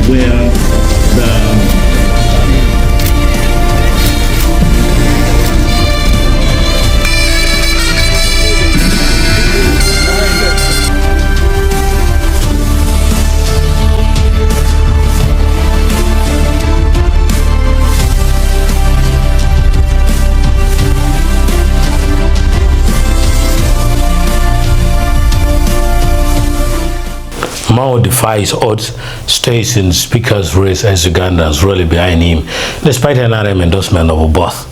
where the Mao defies odds, stays in speaker's race as Ugandans rally behind him, despite NRM endorsement of both.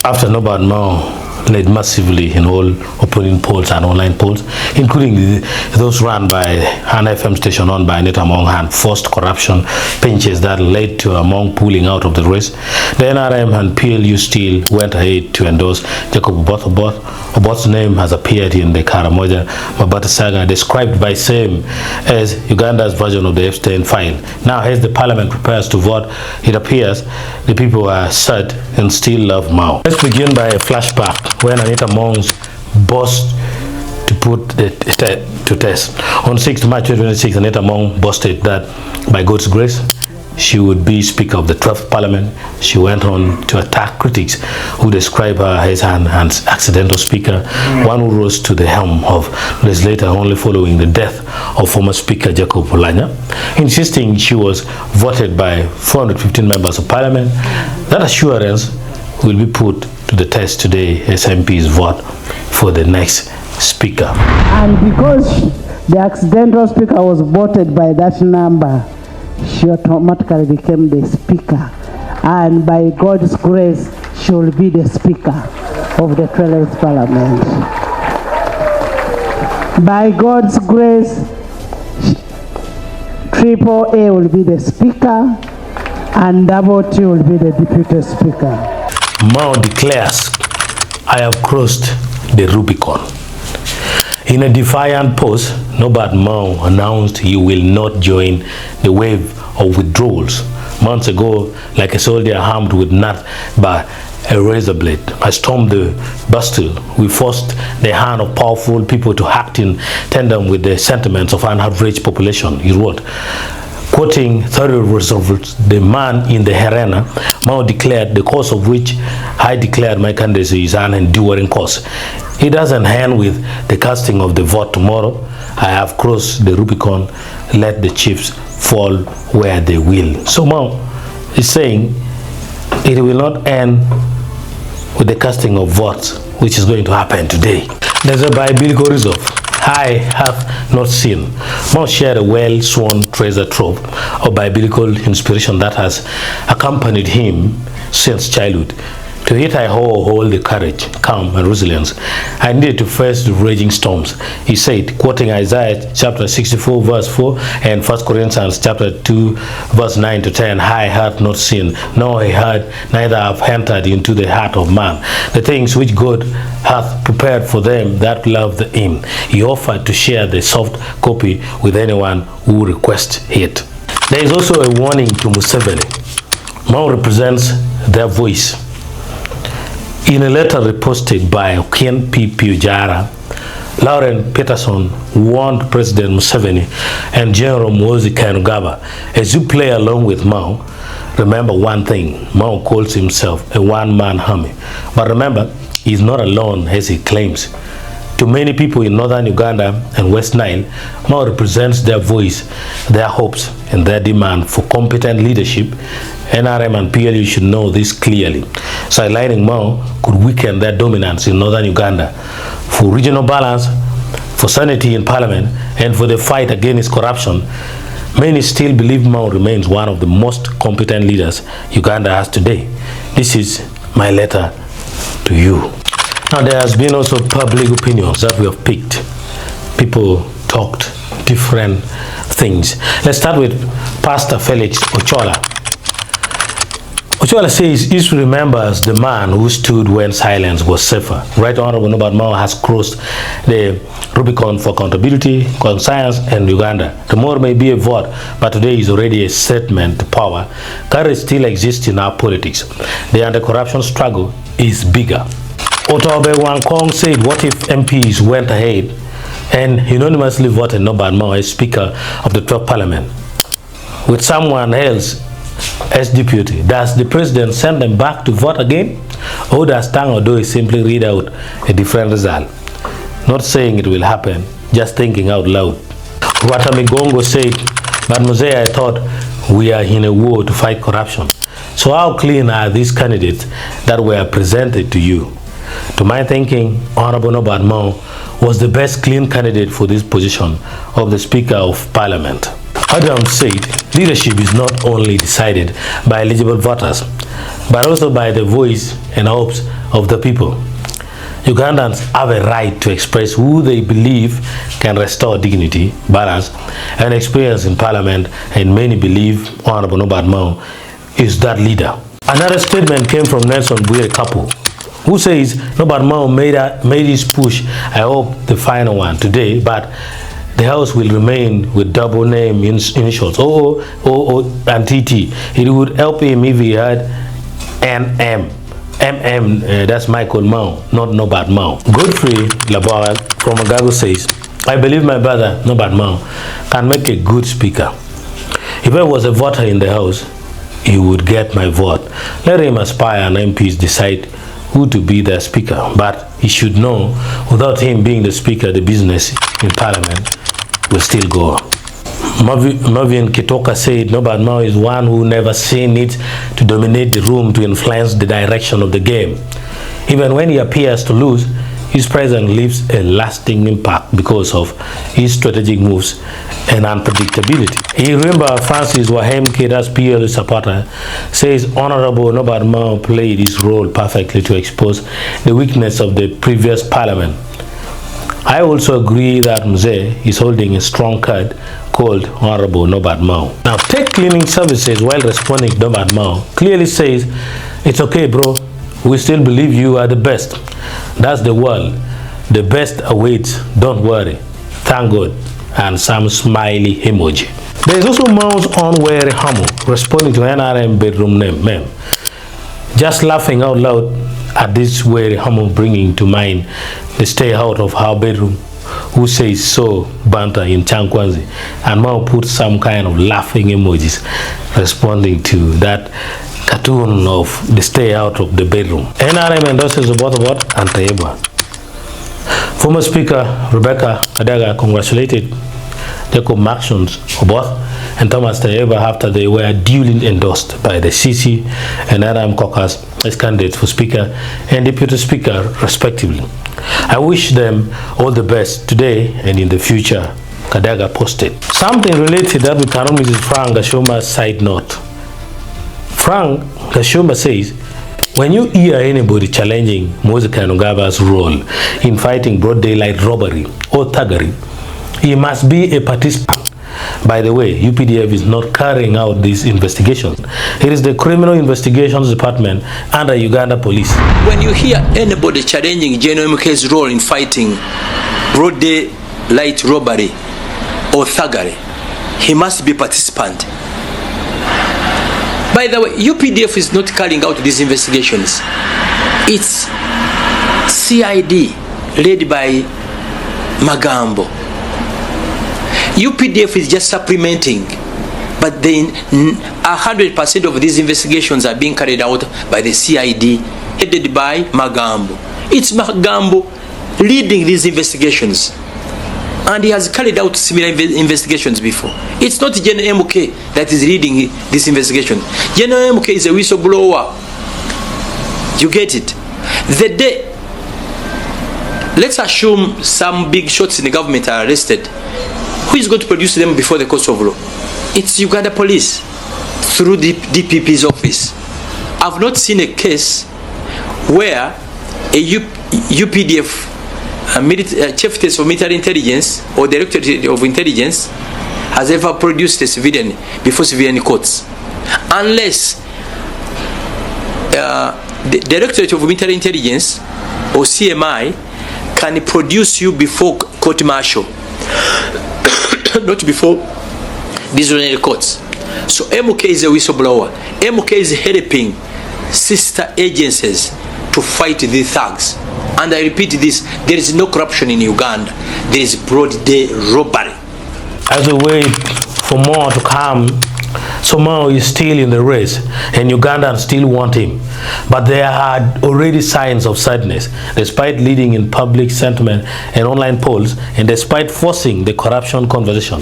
After Norbert, Mao led massively in all opinion polls and online polls, including those run by an FM station owned by Anita Among and forced corruption pinches that led to Among pulling out of the race. The NRM and PLU still went ahead to endorse Jacob Oboth. Oboth's name has appeared in the Karamoja Mabata saga, described by same as Uganda's version of the Epstein file. Now, as the parliament prepares to vote, it appears the people are sad and still love Mao. Let's begin by a flashback when Anita Among's boast to put to test. On 6th March 2026, Anita Among boasted that by God's grace, she would be Speaker of the 12th Parliament. She went on to attack critics who describe her as an accidental speaker, one who rose to the helm of legislature only following the death of former Speaker Jacob Olanya, insisting she was voted by 415 members of Parliament. That assurance will be put to the test today as MPs vote for the next Speaker. And because the accidental Speaker was voted by that number, she automatically became the Speaker, and by God's grace she will be the Speaker of the 12th Parliament. By God's grace, Triple A will be the Speaker and Double T will be the Deputy Speaker. Mao declares, I have crossed the Rubicon. In a defiant post, Norbert Mao announced he will not join the wave of withdrawals. Months ago, like a soldier armed with not but a razor blade, I stormed the Bastille. We forced the hand of powerful people to act in tandem with the sentiments of an outraged population, he wrote. Quoting thorough results, the man in the arena, Mao declared, the course of which I declared my candidacy is an enduring course. It doesn't end with the casting of the vote tomorrow. I have crossed the Rubicon. Let the chiefs fall where they will. So Mao is saying it will not end with the casting of votes, which is going to happen today. There's a biblical resolve. I have not seen. Mao shared a well-sworn treasure trove of biblical inspiration that has accompanied him since childhood. To it I hold the courage, calm, and resilience I needed to face the raging storms. He said, quoting Isaiah chapter 64 verse 4 and 1 Corinthians chapter 2 verse 9 to 10, I have not seen, nor I heard, neither have entered into the heart of man the things which God hath prepared for them that love him. He offered to share the soft copy with anyone who requests it. There is also a warning to Museveni. Mao represents their voice. In a letter reposted by Ken P. Pujara, Lauren Peterson warned President Museveni and General Muhoozi Kainerugaba, as you play along with Mao, remember one thing, Mao calls himself a one-man army. But remember, he's not alone as he claims. To many people in northern Uganda and West Nile, Mao represents their voice, their hopes, and their demand for competent leadership. NRM and PLU should know this clearly. Sidelining Mao could weaken their dominance in northern Uganda. For regional balance, for sanity in parliament, and for the fight against corruption, many still believe Mao remains one of the most competent leaders Uganda has today. This is my letter to you. Now, there has been also public opinions that we have picked. People talked different things. Let's start with Pastor Felix Ochola. Ochola says he remembers the man who stood when silence was safer. Right Honorable Norbert Mao has crossed the Rubicon for accountability, conscience, and Uganda. Tomorrow may be a vote, but today is already a statement to power. Courage still exists in our politics. The anti-corruption struggle is bigger. Otobe Wankong said, what if MPs went ahead and unanimously voted Norbert Mao as Speaker of the 12th Parliament? with someone else as deputy, does the president send them back to vote again? Or does Tang Odoi simply read out a different result? Not saying it will happen, just thinking out loud. Watamigongo said, Mademoiselle, I thought we are in a war to fight corruption. So how clean are these candidates that were presented to you? To my thinking, Honorable Norbert Mao was the best clean candidate for this position of the Speaker of Parliament. Adam said, leadership is not only decided by eligible voters, but also by the voice and hopes of the people. Ugandans have a right to express who they believe can restore dignity, balance, and experience in Parliament, and many believe Honorable Norbert Mao is that leader. Another statement came from Nelson Bwire Kapu, who says Norbert Mao made his push, I hope the final one today, but the House will remain with double name initials, OO and TT. It would help him if he had MM, that's Michael Mao, not Norbert Mao. Godfrey Laboral from Agago says, I believe my brother Norbert Mao can make a good speaker. If I was a voter in the House, he would get my vote. Let him aspire and MPs decide who to be the speaker, but he should know without him being the speaker, the business in Parliament will still go on. Marvin Kitoka said Norbert Mao is one who never seen it to dominate the room to influence the direction of the game. Even when he appears to lose, his presence leaves a lasting impact because of his strategic moves and unpredictability. He remember Francis Wahem Keda's PL supporter says Honorable Norbert Mao played his role perfectly to expose the weakness of the previous parliament. I also agree that Mzee is holding a strong card called Honorable Norbert Mao. Now, Tech Cleaning Services, while responding to Norbert Mao, clearly says, it's okay, bro. We still believe you are the best. That's the world. The best awaits. Don't worry. Thank God. And some smiley emoji. There is also Mao's own Were Hamu responding to NRM bedroom name, ma'am. Just laughing out loud at this Were Hamu, bringing to mind the stay out of her bedroom, who says so banter in Chankwanzi, and Mao put some kind of laughing emojis responding to that cartoon of the stay out of the bedroom. NRM endorses Obot and Taeba. Former Speaker Rebecca Kadaga congratulated Jacob Maxons Obot and Thomas Taeba after they were duly endorsed by the CC and NRM caucus as candidates for Speaker and Deputy Speaker respectively. I wish them all the best today and in the future, Kadaga posted. Something related that we cannot miss is Frank Gashoma's side note. Frank Gashoma says, when you hear anybody challenging Moses Kainugaba's role in fighting broad daylight robbery or thuggery, he must be a participant. By the way, UPDF is not carrying out these investigations. It is the Criminal Investigations Department under Uganda Police. When you hear anybody challenging JNMK's role in fighting broad daylight robbery or thuggery, he must be a participant. By the way, UPDF is not carrying out these investigations. It's CID led by Magambo. UPDF is just supplementing, but then 100% of these investigations are being carried out by the CID headed by Magambo. It's Magambo leading these investigations, and he has carried out similar investigations before. It's not General MK that is leading this investigation. General MK is a whistleblower. You get it? The day, let's assume some big shots in the government are arrested. Who is going to produce them before the courts of law? It's Uganda Police through the DPP's office. I've not seen a case where a UPDF Chief Test of Military Intelligence or Directorate of Intelligence has ever produced a civilian before civilian courts, unless the Directorate of Military Intelligence or CMI can produce you before court martial, not before disciplinary courts. So MK is a whistleblower. MK is helping sister agencies to fight the thugs. And I repeat this, there is no corruption in Uganda. There is broad day robbery. As we wait for more to come So Mao is still in the race, and Ugandans still want him. But there are already signs of sadness, despite leading in public sentiment and online polls, and despite forcing the corruption conversation.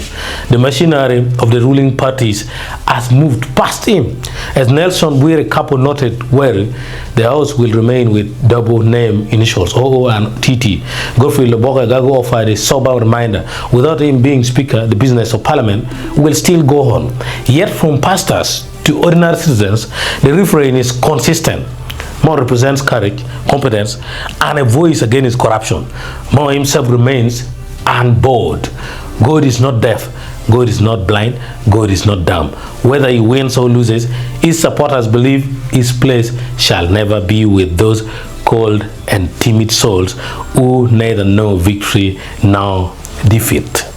The machinery of the ruling parties has moved past him. As Nelson Bwire Kapo noted, well, the House will remain with double name initials, OO and TT. Godfrey Loboka Gago offered a sober reminder, without him being Speaker, the business of Parliament will still go on. Yet from pastors to ordinary citizens, the refrain is consistent. Mao represents courage, competence, and a voice against corruption. Mao himself remains unbored. God is not deaf, God is not blind, God is not dumb. Whether he wins or loses, his supporters believe his place shall never be with those cold and timid souls who neither know victory nor defeat.